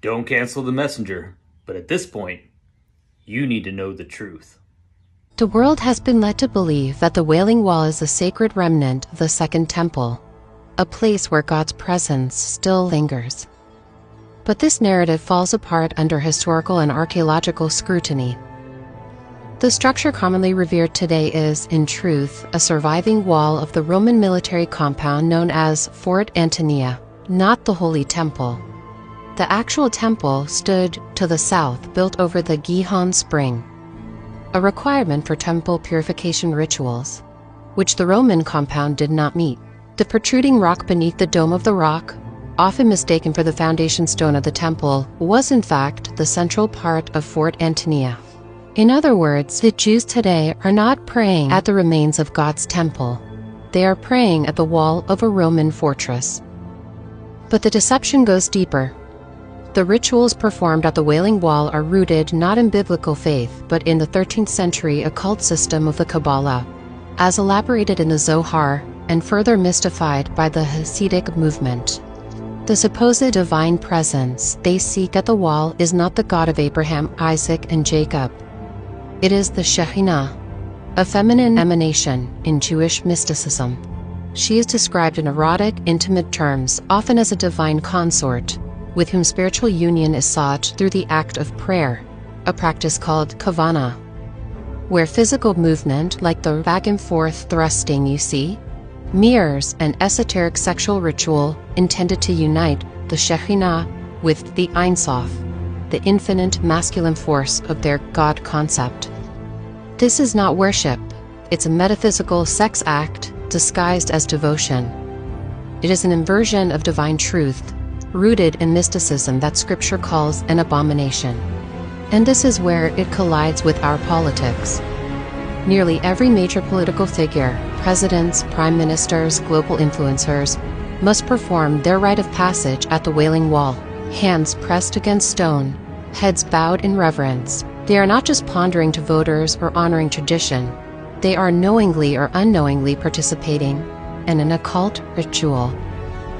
Don't cancel the messenger, but at this point, you need to know the truth. The world has been led to believe that the Wailing Wall is a sacred remnant of the Second Temple, a place where God's presence still lingers. But this narrative falls apart under historical and archaeological scrutiny. The structure commonly revered today is, in truth, a surviving wall of the Roman military compound known as Fort Antonia, not the Holy Temple. The actual temple stood to the south, built over the Gihon Spring, a requirement for temple purification rituals, which the Roman compound did not meet. The protruding rock beneath the dome of the rock, often mistaken for the foundation stone of the temple, was in fact the central part of Fort Antonia. In other words, the Jews today are not praying at the remains of God's temple. They are praying at the wall of a Roman fortress. But the deception goes deeper. The rituals performed at the Wailing Wall are rooted not in biblical faith, but in the 13th century occult system of the Kabbalah, as elaborated in the Zohar and further mystified by the Hasidic movement. The supposed divine presence they seek at the wall is not the God of Abraham, Isaac, and Jacob. It is the Shekhinah, a feminine emanation in Jewish mysticism. She is described in erotic, intimate terms, often as a divine consort, with whom spiritual union is sought through the act of prayer, a practice called kavana, where physical movement, like the back and forth thrusting you see, mirrors an esoteric sexual ritual intended to unite the Shekhinah with the Ein Sof, the infinite masculine force of their God concept. This is not worship, it's a metaphysical sex act disguised as devotion. It is an inversion of divine truth, rooted in mysticism that Scripture calls an abomination. And this is where it collides with our politics. Nearly every major political figure, presidents, prime ministers, global influencers, must perform their rite of passage at the Wailing Wall, hands pressed against stone, heads bowed in reverence. They are not just pandering to voters or honoring tradition, they are knowingly or unknowingly participating in an occult ritual,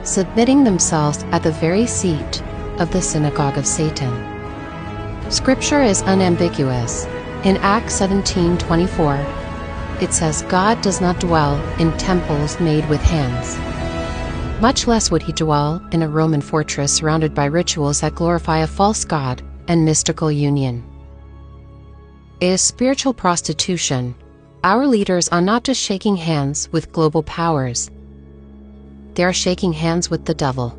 submitting themselves at the very seat of the synagogue of Satan. Scripture is unambiguous. In Acts 17:24, it says, God does not dwell in temples made with hands. Much less would he dwell in a Roman fortress surrounded by rituals that glorify a false god and mystical union. It is spiritual prostitution. Our leaders are not just shaking hands with global powers. They are shaking hands with the devil.